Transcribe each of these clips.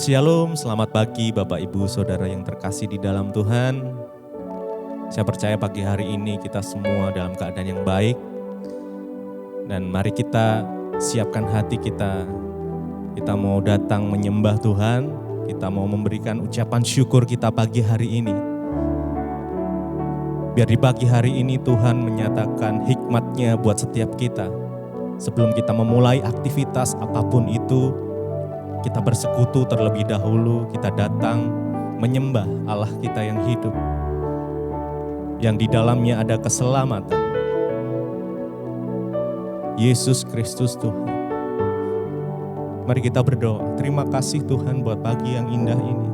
Shalom, selamat pagi Bapak Ibu Saudara yang terkasih di dalam Tuhan. Saya percaya pagi hari ini kita semua dalam keadaan yang baik. Dan mari kita siapkan hati kita. Kita mau datang menyembah Tuhan. Kita mau memberikan ucapan syukur kita pagi hari ini. Biar di pagi hari ini Tuhan menyatakan hikmat-Nya buat setiap kita. Sebelum kita memulai aktivitas apapun itu, kita bersekutu terlebih dahulu, kita datang menyembah Allah kita yang hidup. Yang di dalamnya ada keselamatan. Yesus Kristus Tuhan. Mari kita berdoa. Terima kasih Tuhan buat pagi yang indah ini.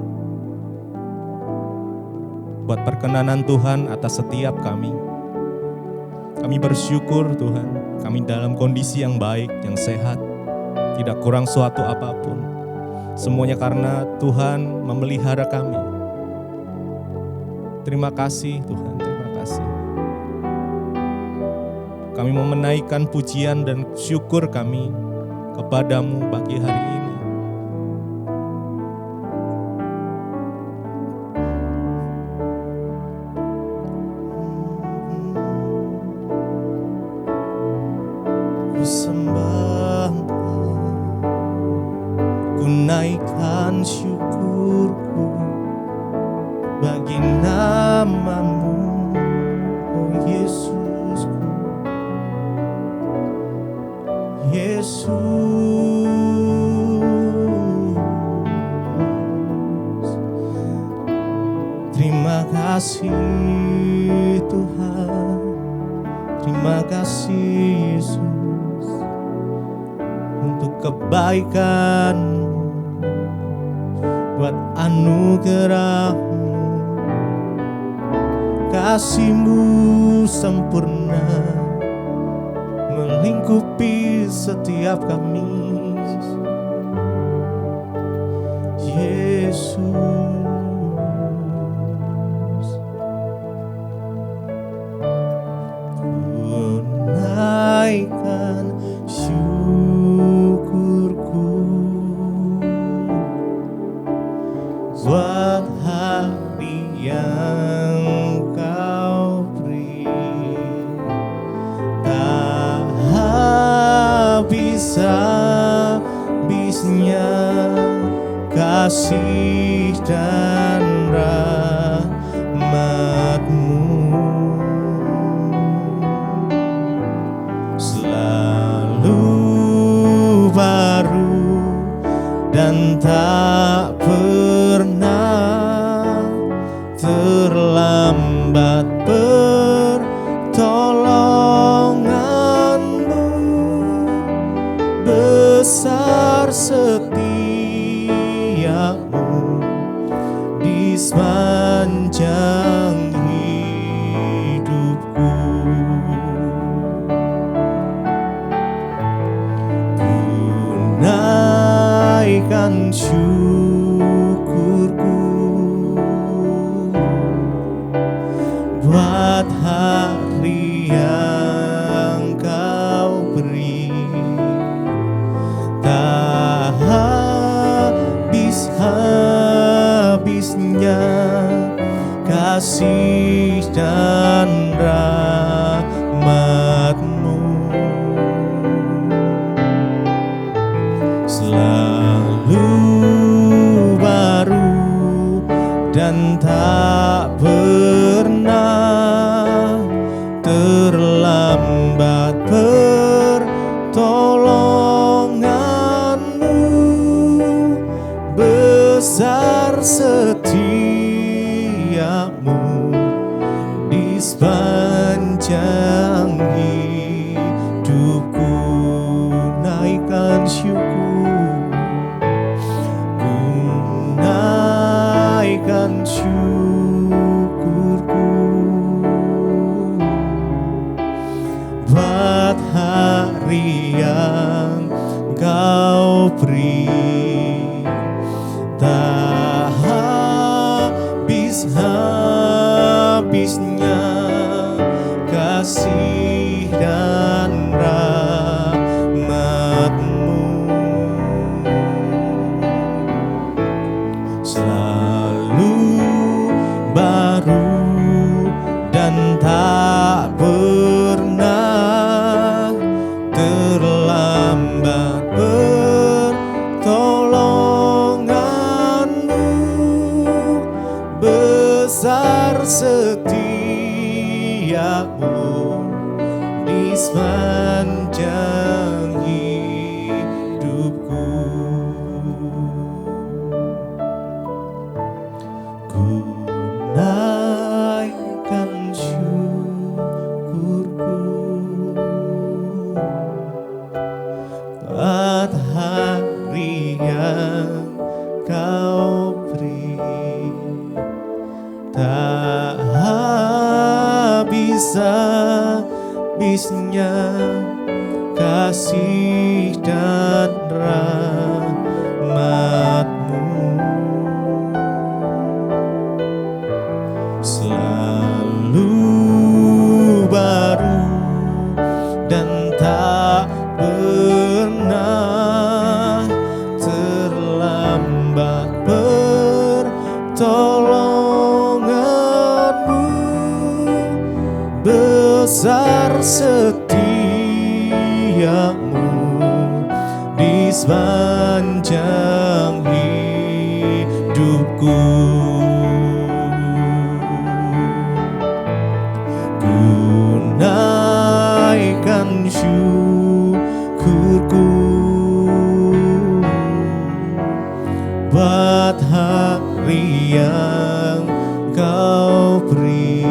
Buat perkenanan Tuhan atas setiap kami. Kami bersyukur Tuhan, kami dalam kondisi yang baik, yang sehat. Tidak kurang suatu apapun. Semuanya karena Tuhan memelihara kami. Terima kasih Tuhan, terima kasih. Kami mau menaikkan pujian dan syukur kami kepadamu pagi hari ini. Ku sembah, ku naikkan syukurku bagi nama-Mu, oh Yesusku. Yesus, terima kasih Tuhan, terima kasih Yesus untuk kebaikan-Mu, buat anugerah-Mu, kasih-Mu sempurna melingkupi setiap kami. Yesus, ku naikkan syukurku buat hari yang Kau beri. Tak habis-habisnya kasih dan rahmat-Mu, selalu baru dan tak pernah terlambat. Pertolongan-Mu besar, setia-Mu di sepanjang hidupku. Ku naikkan syukurku buat hari yang Kau beri. Tak habis-habisnya kasih dan rahmat-Mu, selalu baru dan tak pernah terlambat. Pertolongan-Mu besar, setia-Mu di sepanjang hidupku. Naikkan syukur, ku naikkan syukurku buat hari yang Kau beri. Tak habis-habisnya kasih dan rahmat-Mu, buat hari yang kau beri. Tak habis-habisnya kasih dan rahmat-Mu, selalu baru dan tak pernah terlambat pertolongan-Mu. Besar setiamu di sepanjang hidupku. Ku naikkan syukurku buat hari yang kau beri.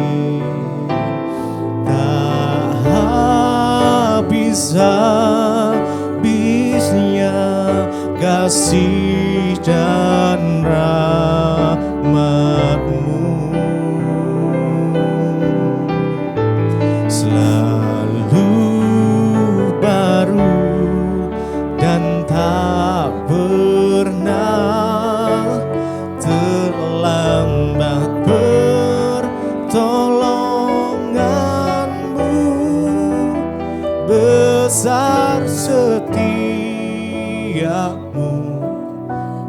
Tak habis-habisnya kasih dan rahmat-Mu, selalu baru dan tak pernah terlambat pertolongan-Mu. Besar setiamu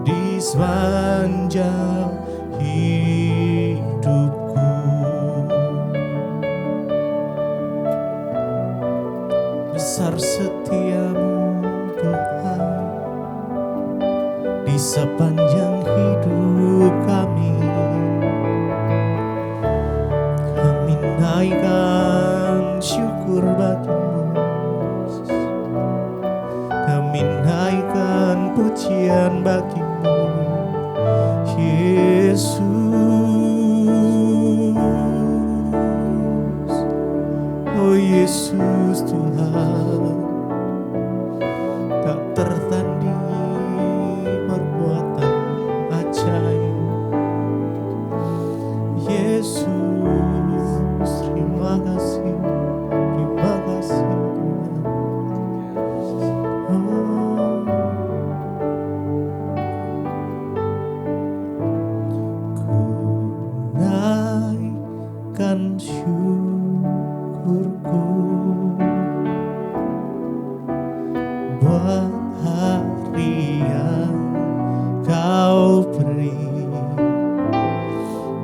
di sepanjang hidupku. Besar setiamu Tuhan di sepanjang hidup kami. Kami naikkan syukur bagi-Mu, kami naikkan pujian bagi-Mu, Yesus. Oh Yesus Tuhan, tak tertandingi perbuatan ajaib. Yesus, terima kasih, terima kasih Tuhan. Ku naikkan syukurku buat hari yang kau beri.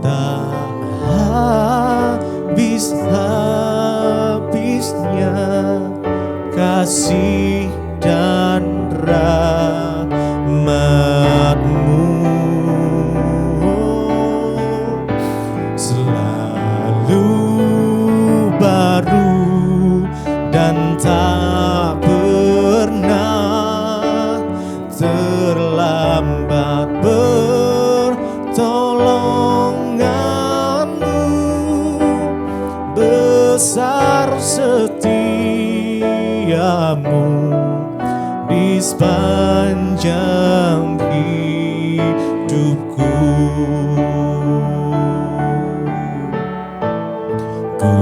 Tak habis-habisnya kasih dan rahmat-Mu, selalu baru dan tak pernah terlambat pertolongan-Mu. Besar setiamu di sepanjang hidupku. Ku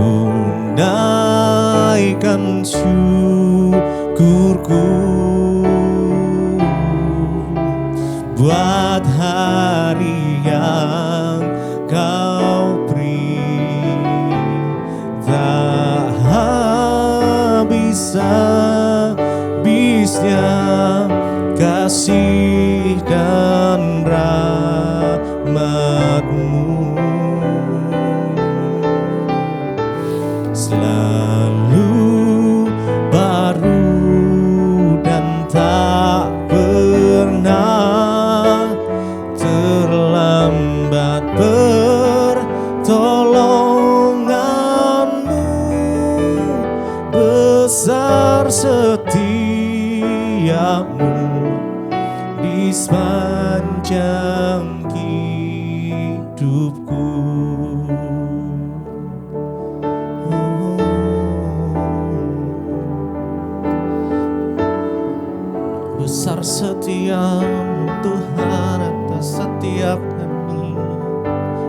naikkan syukurku buat hari yang kau beri. Tak habis-habisnya kasih dan rahmat-Mu, selalu baru dan tak pernah terlambat pertolongan-Mu. Besar setiamu di sepanjang hidupku. Besar setiamu Tuhan atas setiap kami.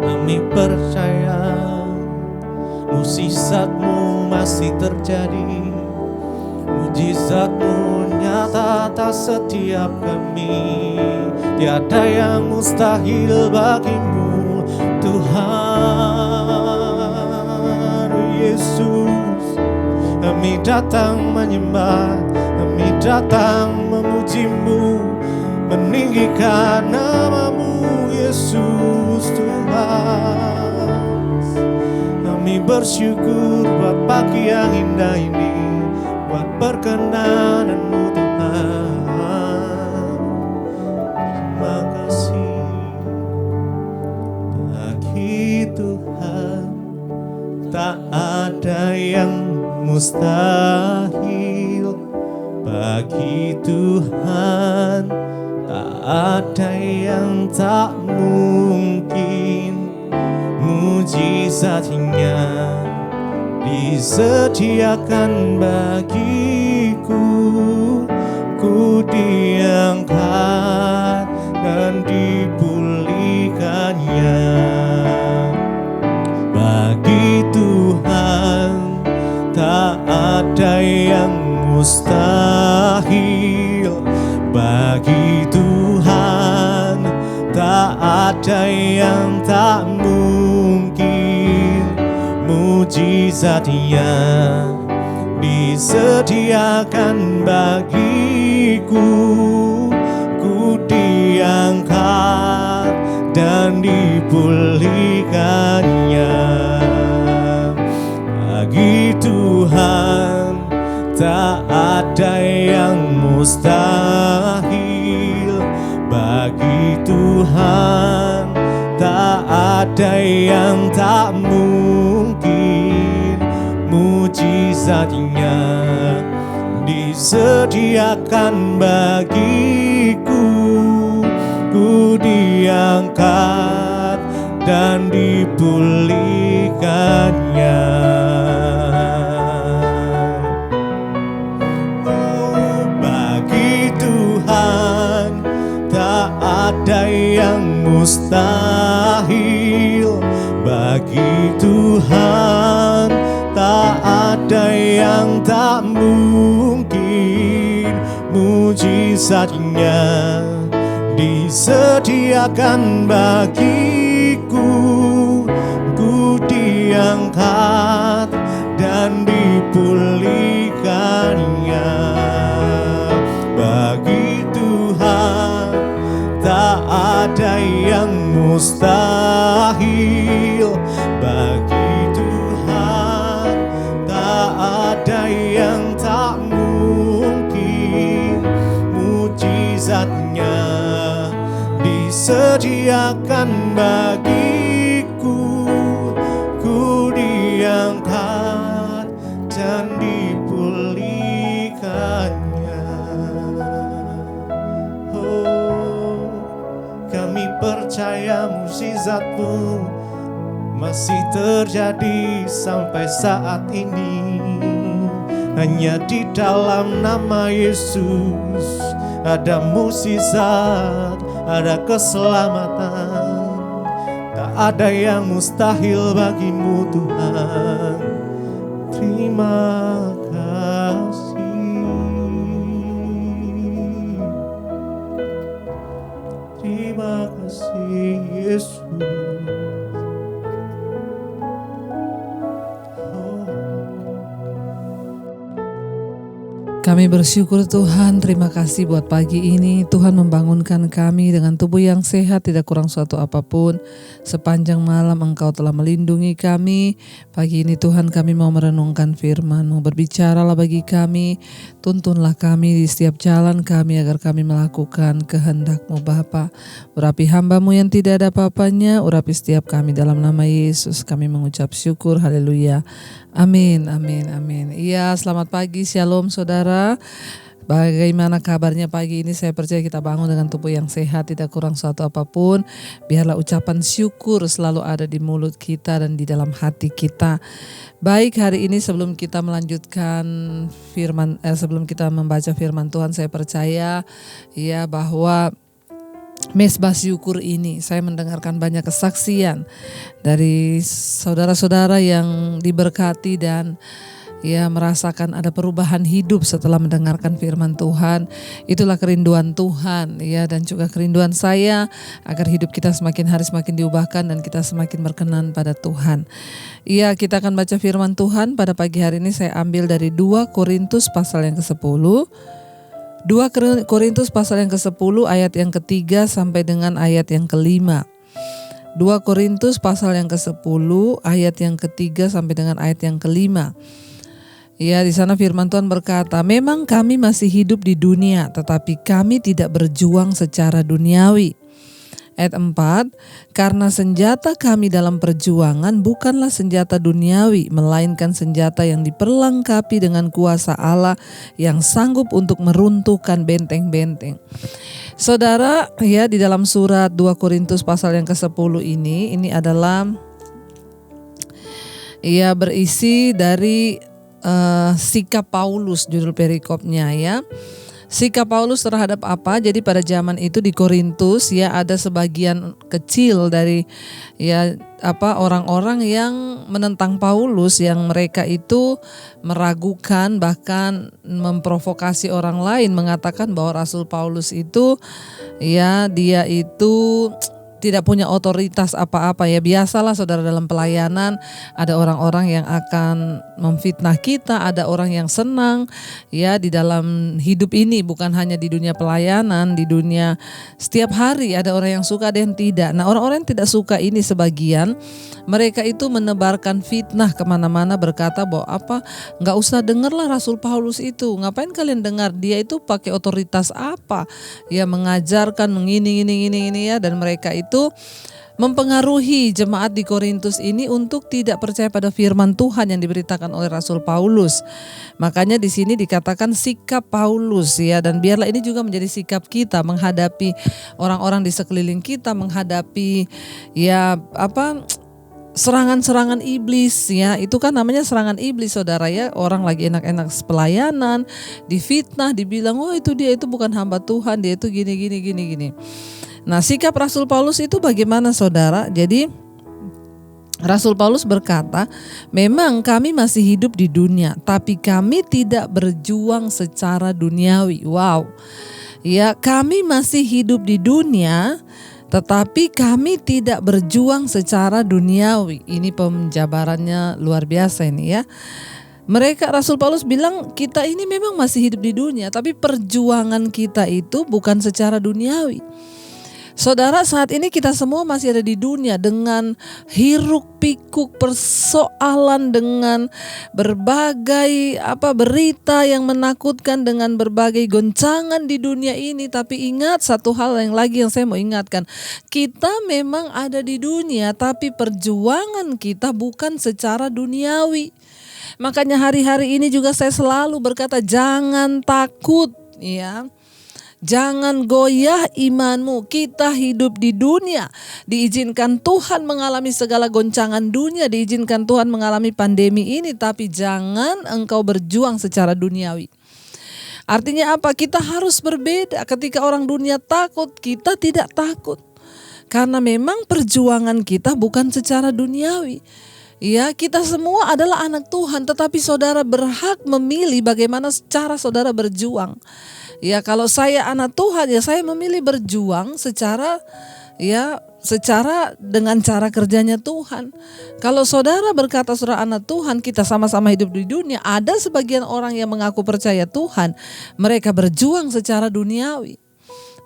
Kami percaya mukjizat-Mu masih terjadi. Mukjizat-Mu nyata atas setiap kami. Tiada yang mustahil bagi-Mu Tuhan Yesus. Kami datang menyembah, kami datang memuji-Mu, meninggikan nama-Mu Yesus Tuhan. Kami bersyukur buat pagi yang indah ini, buat perkenanan-Mu Tuhan. Terima kasih bagi Tuhan, tak ada yang mustahil. Bagi Tuhan tak ada yang tak mungkin. Mukjizat-Nya disediakan bagiku. Ku diangkat dan dipulihkannya. Bagi Tuhan tak ada yang mustahil. Bagi Tuhan tak ada yang tak mungkin. Mukjizat-Nya disediakan bagiku. Ku diangkat dan dipulihkannya. Bagi Tuhan tak ada yang mustahil. Bagi Tuhan tak ada yang tak mungkin. Mukjizat-Nya disediakan bagiku. Ku diangkat dan dipulihkannya. Bagi Tuhan tak ada yang mustahil. Bagi Tuhan tak ada yang tak mungkin. Mukjizat-Nya disediakan bagiku. Ku diangkat dan dipulihkannya. Bagi Tuhan tak ada yang mustahil. Bagi Tuhan tak ada yang tak mungkin. Mukjizat-Nya disediakan bagiku. Ku diangkat dan dipulihkannya. Oh, kami percaya mukjizat-Mu masih terjadi sampai saat ini. Hanya di dalam nama Yesus ada mukjizat, ada keselamatan. Tak ada yang mustahil bagi-Mu Tuhan. Terima kasih. Terima kasih Yesus. Kami bersyukur Tuhan, terima kasih buat pagi ini. Tuhan membangunkan kami dengan tubuh yang sehat, tidak kurang suatu apapun. Sepanjang malam Engkau telah melindungi kami. Pagi ini Tuhan kami mau merenungkan firman-Mu. Berbicaralah bagi kami, tuntunlah kami di setiap jalan kami agar kami melakukan kehendak-Mu Bapa. Urapi hamba-Mu yang tidak ada apa-apanya, urapi setiap kami dalam nama Yesus. Kami mengucap syukur, haleluya. Amin, amin, amin. Iya, selamat pagi, shalom saudara. Bagaimana kabarnya pagi ini? Saya percaya kita bangun dengan tubuh yang sehat, tidak kurang suatu apapun. Biarlah ucapan syukur selalu ada di mulut kita dan di dalam hati kita. Baik, hari ini sebelum kita melanjutkan sebelum kita membaca firman Tuhan, saya percaya ya bahwa Mezbah syukur ini saya mendengarkan banyak kesaksian dari saudara-saudara yang diberkati dan ya merasakan ada perubahan hidup setelah mendengarkan firman Tuhan. Itulah kerinduan Tuhan ya, dan juga kerinduan saya agar hidup kita semakin hari semakin diubahkan dan kita semakin berkenan pada Tuhan. Iya, kita akan baca firman Tuhan pada pagi hari ini. Saya ambil dari 2 Korintus pasal yang ke-10. 2 Korintus pasal yang ke-10 ayat yang ke-3 sampai dengan ayat yang ke-5. 2 Korintus pasal yang ke-10 ayat yang ke-3 sampai dengan ayat yang ke-5. Ya, di sana firman Tuhan berkata, "Memang kami masih hidup di dunia, tetapi kami tidak berjuang secara duniawi." Ayat 4, "Karena senjata kami dalam perjuangan bukanlah senjata duniawi, melainkan senjata yang diperlengkapi dengan kuasa Allah yang sanggup untuk meruntuhkan benteng-benteng." Saudara, ya, di dalam surat 2 Korintus pasal yang ke-10 ini adalah ya berisi dari sikap Paulus, judul perikopnya ya. Sikap Paulus terhadap apa? Jadi pada zaman itu di Korintus ya ada sebagian kecil dari ya orang-orang yang menentang Paulus, yang mereka itu meragukan bahkan memprovokasi orang lain, mengatakan bahwa Rasul Paulus itu ya dia itu tidak punya otoritas apa-apa ya. Biasalah saudara, dalam pelayanan ada orang-orang yang akan memfitnah kita, ada orang yang senang ya di dalam hidup ini, bukan hanya di dunia pelayanan, di dunia setiap hari ada orang yang suka, ada yang tidak. Nah, orang-orang yang tidak suka ini sebagian mereka itu menebarkan fitnah kemana-mana, berkata bahwa nggak usah dengarlah Rasul Paulus itu, ngapain kalian dengar, dia itu pakai otoritas apa ya, mengajarkan mengini ya. Dan mereka itu mempengaruhi jemaat di Korintus ini untuk tidak percaya pada firman Tuhan yang diberitakan oleh Rasul Paulus. Makanya di sini dikatakan sikap Paulus ya, dan biarlah ini juga menjadi sikap kita menghadapi orang-orang di sekeliling kita, menghadapi ya serangan-serangan iblis ya. Itu kan namanya serangan iblis saudara ya. Orang lagi enak-enak pelayanan, difitnah, dibilang oh itu dia itu bukan hamba Tuhan, dia itu gini. Nah, sikap Rasul Paulus itu bagaimana saudara? Jadi Rasul Paulus berkata, "Memang kami masih hidup di dunia, tapi kami tidak berjuang secara duniawi." Wow. Ya, kami masih hidup di dunia, tetapi kami tidak berjuang secara duniawi. Ini penjabarannya luar biasa ini ya. Rasul Paulus bilang kita ini memang masih hidup di dunia, tapi perjuangan kita itu bukan secara duniawi. Saudara, saat ini kita semua masih ada di dunia dengan hiruk pikuk persoalan, dengan berbagai berita yang menakutkan, dengan berbagai goncangan di dunia ini. Tapi ingat satu hal yang lagi yang saya mau ingatkan, kita memang ada di dunia, tapi perjuangan kita bukan secara duniawi. Makanya hari-hari ini juga saya selalu berkata jangan takut ya. Jangan goyah imanmu. Kita hidup di dunia, diizinkan Tuhan mengalami segala goncangan dunia, diizinkan Tuhan mengalami pandemi ini, tapi jangan engkau berjuang secara duniawi. Artinya apa? Kita harus berbeda. Ketika orang dunia takut, kita tidak takut. Karena memang perjuangan kita bukan secara duniawi. Ya, kita semua adalah anak Tuhan, tetapi saudara berhak memilih bagaimana cara saudara berjuang. Ya, kalau saya anak Tuhan ya saya memilih berjuang secara dengan cara kerjanya Tuhan. Kalau saudara berkata saudara anak Tuhan, kita sama-sama hidup di dunia. Ada sebagian orang yang mengaku percaya Tuhan, mereka berjuang secara duniawi,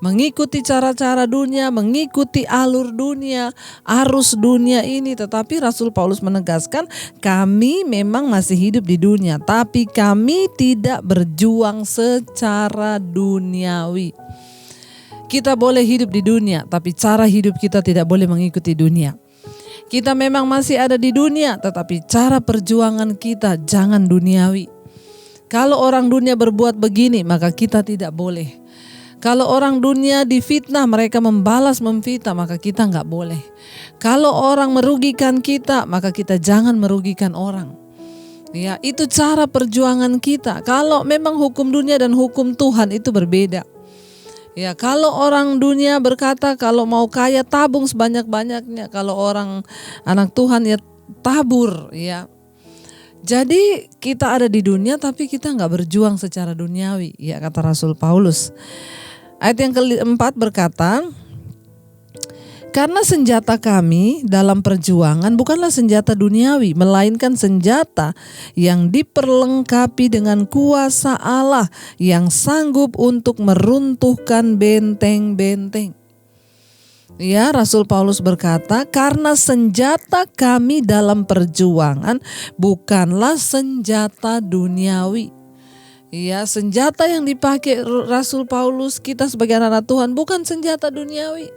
mengikuti cara-cara dunia, mengikuti alur dunia, arus dunia ini. Tetapi Rasul Paulus menegaskan, kami memang masih hidup di dunia, tapi kami tidak berjuang secara duniawi. Kita boleh hidup di dunia, tapi cara hidup kita tidak boleh mengikuti dunia. Kita memang masih ada di dunia, tetapi cara perjuangan kita jangan duniawi. Kalau orang dunia berbuat begini, maka kita tidak boleh. Kalau orang dunia difitnah, mereka memfitnah, maka kita nggak boleh. Kalau orang merugikan kita, maka kita jangan merugikan orang. Ya, itu cara perjuangan kita. Kalau memang hukum dunia dan hukum Tuhan itu berbeda. Ya, kalau orang dunia berkata kalau mau kaya tabung sebanyak-banyaknya, kalau orang anak Tuhan ya tabur, ya. Jadi kita ada di dunia tapi kita nggak berjuang secara duniawi, ya kata Rasul Paulus. Ayat yang keempat berkata, karena senjata kami dalam perjuangan bukanlah senjata duniawi, melainkan senjata yang diperlengkapi dengan kuasa Allah yang sanggup untuk meruntuhkan benteng-benteng. Ya, Rasul Paulus berkata, karena senjata kami dalam perjuangan bukanlah senjata duniawi. Ya, senjata yang dipakai Rasul Paulus kita sebagai anak Tuhan bukan senjata duniawi.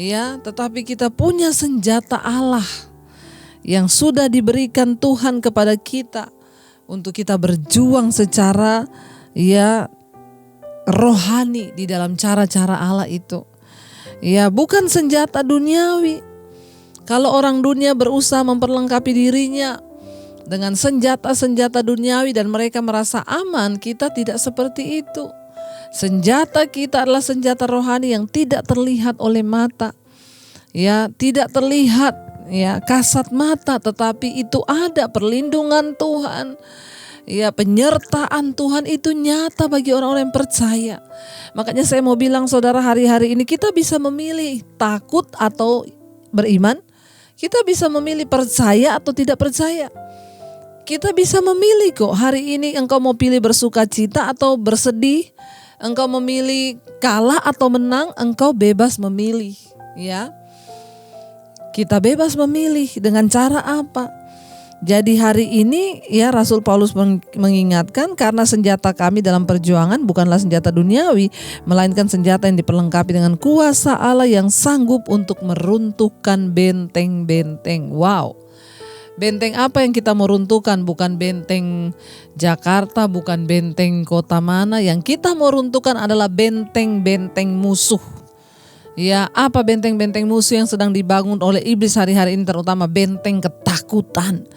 Ya, tetapi kita punya senjata Allah yang sudah diberikan Tuhan kepada kita untuk kita berjuang secara rohani di dalam cara-cara Allah itu. Ya, bukan senjata duniawi. Kalau orang dunia berusaha memperlengkapi dirinya dengan senjata-senjata duniawi dan mereka merasa aman, kita tidak seperti itu. Senjata kita adalah senjata rohani yang tidak terlihat oleh mata. Ya, tidak terlihat ya kasat mata, tetapi itu ada perlindungan Tuhan. Ya, penyertaan Tuhan itu nyata bagi orang-orang yang percaya. Makanya saya mau bilang saudara, hari-hari ini kita bisa memilih takut atau beriman. Kita bisa memilih percaya atau tidak percaya. Kita bisa memilih kok, hari ini engkau mau pilih bersuka cita atau bersedih, engkau memilih kalah atau menang, engkau bebas memilih, ya. Kita bebas memilih dengan cara apa? Jadi hari ini ya Rasul Paulus mengingatkan, karena senjata kami dalam perjuangan bukanlah senjata duniawi, melainkan senjata yang diperlengkapi dengan kuasa Allah yang sanggup untuk meruntuhkan benteng-benteng. Wow. Benteng apa yang kita mau runtuhkan? Bukan benteng Jakarta, bukan benteng kota mana. Yang kita mau runtuhkan adalah benteng-benteng musuh. Ya, apa benteng-benteng musuh yang sedang dibangun oleh iblis hari-hari ini, terutama benteng ketakutan.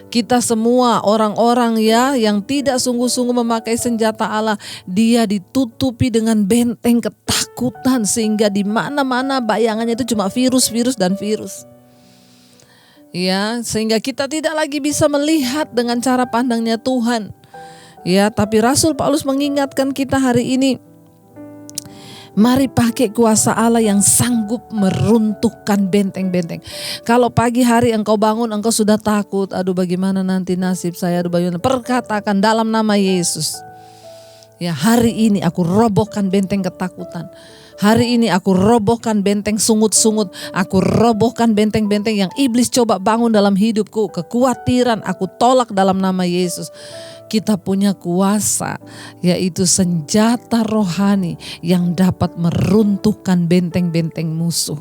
Kita semua orang-orang ya yang tidak sungguh-sungguh memakai senjata Allah, dia ditutupi dengan benteng ketakutan sehingga di mana-mana bayangannya itu cuma virus dan virus. Ya, sehingga kita tidak lagi bisa melihat dengan cara pandangnya Tuhan. Ya, tapi Rasul Paulus mengingatkan kita hari ini, mari pakai kuasa Allah yang sanggup meruntuhkan benteng-benteng. Kalau pagi hari engkau bangun, engkau sudah takut, aduh bagaimana nanti nasib saya, aduh bagaimana, perkatakan dalam nama Yesus. Ya, hari ini aku robohkan benteng ketakutan. Hari ini aku robohkan benteng sungut-sungut. Aku robohkan benteng-benteng yang iblis coba bangun dalam hidupku. Kekhawatiran aku tolak dalam nama Yesus. Kita punya kuasa, yaitu senjata rohani yang dapat meruntuhkan benteng-benteng musuh.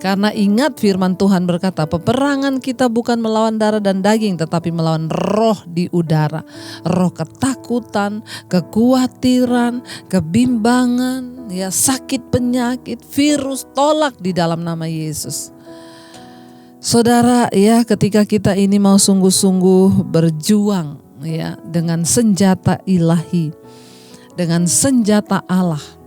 Karena ingat firman Tuhan berkata, peperangan kita bukan melawan darah dan daging, tetapi melawan roh di udara. Roh ketakutan, kekhawatiran, kebimbangan, ya sakit penyakit, virus, tolak di dalam nama Yesus. Saudara, ya ketika kita ini mau sungguh-sungguh berjuang ya dengan senjata ilahi, dengan senjata Allah,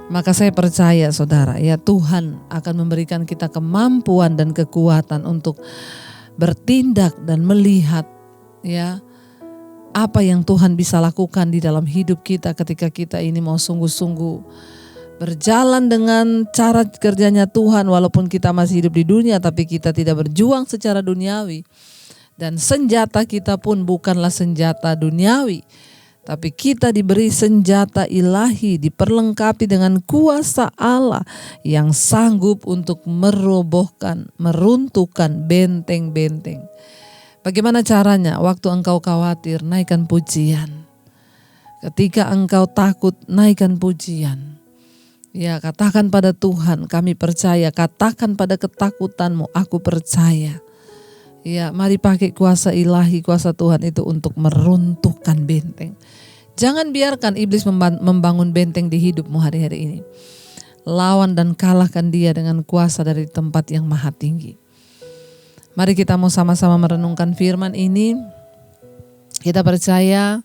maka saya percaya saudara, ya Tuhan akan memberikan kita kemampuan dan kekuatan untuk bertindak dan melihat ya apa yang Tuhan bisa lakukan di dalam hidup kita ketika kita ini mau sungguh-sungguh berjalan dengan cara kerjanya Tuhan, walaupun kita masih hidup di dunia tapi kita tidak berjuang secara duniawi. Dan senjata kita pun bukanlah senjata duniawi, tapi kita diberi senjata ilahi, diperlengkapi dengan kuasa Allah yang sanggup untuk merobohkan, meruntuhkan benteng-benteng. Bagaimana caranya? Waktu engkau khawatir, naikkan pujian. Ketika engkau takut, naikkan pujian. Ya, katakan pada Tuhan, kami percaya. Katakan pada ketakutanmu, aku percaya. Ya, mari pakai kuasa ilahi, kuasa Tuhan itu untuk meruntuhkan benteng. Jangan biarkan iblis membangun benteng di hidupmu hari-hari ini. Lawan dan kalahkan dia dengan kuasa dari tempat yang maha tinggi. Mari kita mau sama-sama merenungkan firman ini. Kita percaya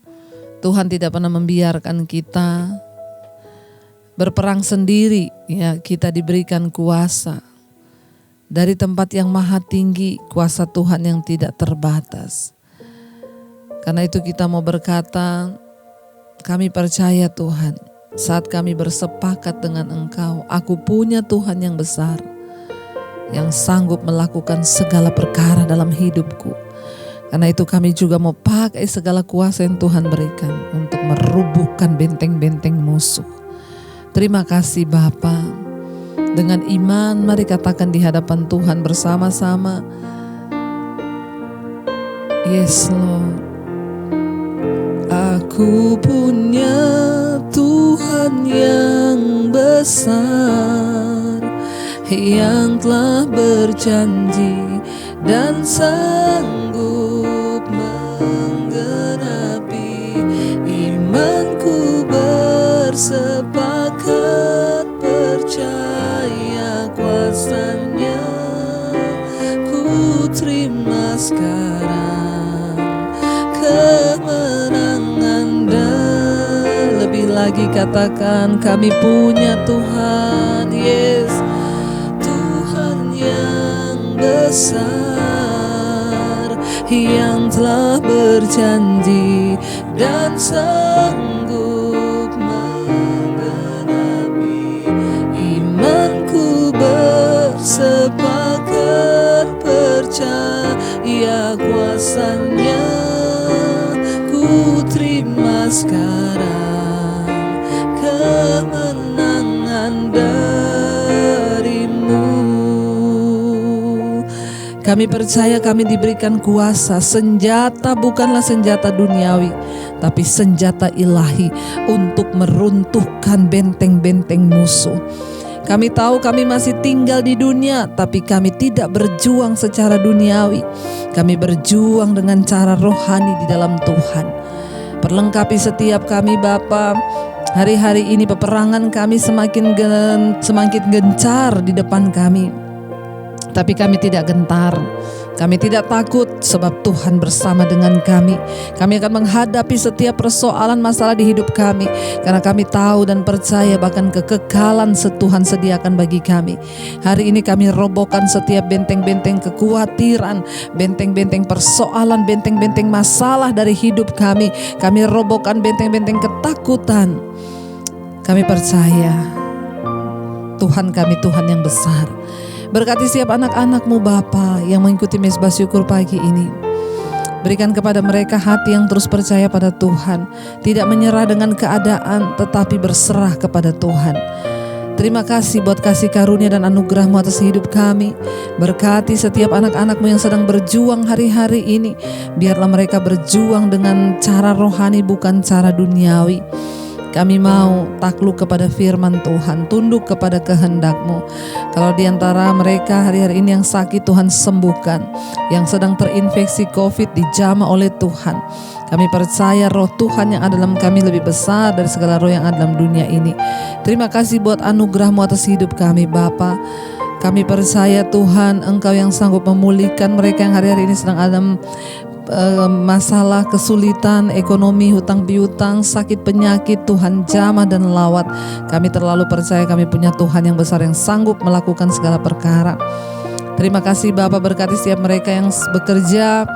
Tuhan tidak pernah membiarkan kita berperang sendiri. Ya, kita diberikan kuasa dari tempat yang maha tinggi, kuasa Tuhan yang tidak terbatas. Karena itu kita mau berkata, kami percaya Tuhan, saat kami bersepakat dengan Engkau, aku punya Tuhan yang besar, yang sanggup melakukan segala perkara dalam hidupku. Karena itu kami juga mau pakai segala kuasa yang Tuhan berikan untuk merubuhkan benteng-benteng musuh. Terima kasih Bapa. Dengan iman mari katakan di hadapan Tuhan bersama-sama. Yes Lord. Aku punya Tuhan yang besar, yang telah berjanji dan sanggup menggenapi. Imanku bersepakat percaya kuasa-Nya, ku terima sekarang kemenangan dan lebih lagi katakan kami punya Tuhan, yes, Tuhan yang besar, yang telah berjanji dan sanggup menggenapi. Imanku bersepakat percaya kuasa-Nya, ku terima sekarang kemenangan dari-Mu. Kami percaya kami diberikan kuasa. Senjata bukanlah senjata duniawi, tapi senjata ilahi untuk meruntuhkan benteng-benteng musuh. Kami tahu kami masih tinggal di dunia, tapi kami tidak berjuang secara duniawi. Kami berjuang dengan cara rohani di dalam Tuhan. Perlengkapi setiap kami Bapa. Hari-hari ini peperangan kami semakin gencar di depan kami. Tapi kami tidak gentar, kami tidak takut sebab Tuhan bersama dengan kami. Kami akan menghadapi setiap persoalan masalah di hidup kami, karena kami tahu dan percaya bahkan kekekalan Tuhan sediakan bagi kami. Hari ini kami robohkan setiap benteng-benteng kekhawatiran, benteng-benteng persoalan, benteng-benteng masalah dari hidup kami. Kami robohkan benteng-benteng ketakutan. Kami percaya Tuhan kami Tuhan yang besar. Berkati setiap anak-anak-Mu Bapa yang mengikuti Mezbah Syukur pagi ini. Berikan kepada mereka hati yang terus percaya pada Tuhan, tidak menyerah dengan keadaan tetapi berserah kepada Tuhan. Terima kasih buat kasih karunia dan anugerah-Mu atas hidup kami. Berkati setiap anak-anak-Mu yang sedang berjuang hari-hari ini. Biarlah mereka berjuang dengan cara rohani bukan cara duniawi. Kami mau takluk kepada firman Tuhan, tunduk kepada kehendak-Mu. Kalau di antara mereka hari-hari ini yang sakit, Tuhan sembuhkan. Yang sedang terinfeksi COVID dijamah oleh Tuhan. Kami percaya roh Tuhan yang ada dalam kami lebih besar dari segala roh yang ada dalam dunia ini. Terima kasih buat anugerah-Mu atas hidup kami Bapa. Kami percaya Tuhan Engkau yang sanggup memulihkan mereka yang hari-hari ini sedang ada masalah, kesulitan, ekonomi, hutang piutang, sakit penyakit. Tuhan jamah dan lawat. Kami terlalu percaya kami punya Tuhan yang besar yang sanggup melakukan segala perkara. Terima kasih Bapa, berkati setiap mereka yang bekerja,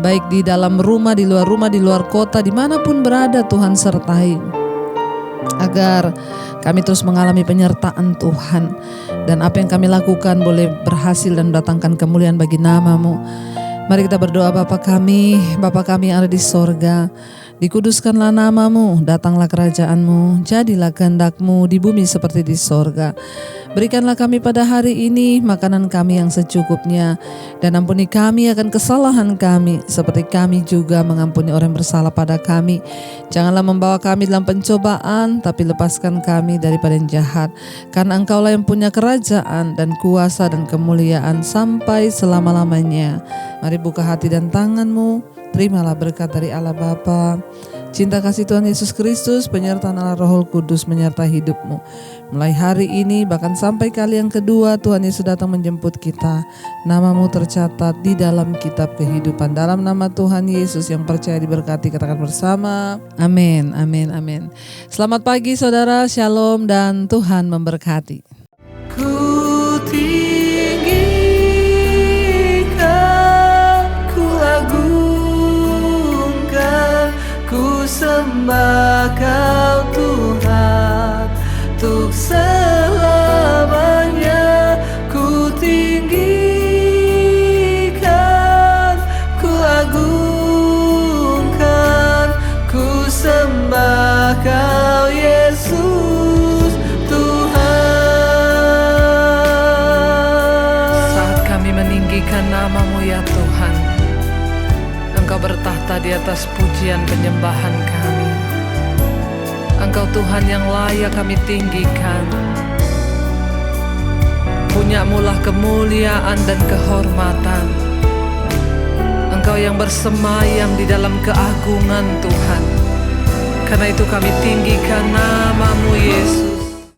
baik di dalam rumah, di luar kota, dimanapun berada. Tuhan sertai, agar kami terus mengalami penyertaan Tuhan, dan apa yang kami lakukan boleh berhasil dan mendatangkan kemuliaan bagi nama-Mu. Mari kita berdoa. Bapa kami yang ada di sorga, Dikuduskanlah namamu, datanglah kerajaanmu, jadilah kehendak-mu di bumi seperti di sorga. Berikanlah kami pada hari ini makanan kami yang secukupnya, dan ampuni kami akan kesalahan kami, seperti kami juga mengampuni orang yang bersalah pada kami. Janganlah membawa kami dalam pencobaan, tapi lepaskan kami daripada yang jahat. Karena Engkaulah yang punya kerajaan dan kuasa dan kemuliaan sampai selama-lamanya. Mari buka hati dan tanganmu, terimalah berkat dari Allah Bapa, cinta kasih Tuhan Yesus Kristus, penyertaan Allah Roh Kudus menyertai hidupmu. Mulai hari ini bahkan sampai kali yang kedua Tuhan Yesus datang menjemput kita, namamu tercatat di dalam kitab kehidupan. Dalam nama Tuhan Yesus yang percaya diberkati, katakan bersama, amin, amin, amin. Selamat pagi saudara, shalom dan Tuhan memberkati. Ku tinggikan, ku agungkan, ku sembah Kau Tuhan, untuk selamanya. Ku tinggikan, ku agungkan, ku sembah Kau Yesus Tuhan. Saat kami meninggikan namamu ya Tuhan, Engkau bertahta di atas pujian penyembahan kami. Engkau Tuhan yang layak kami tinggikan. Punyamulah kemuliaan dan kehormatan. Engkau yang bersemayam di dalam keagungan Tuhan. Karena itu kami tinggikan namamu Yesus.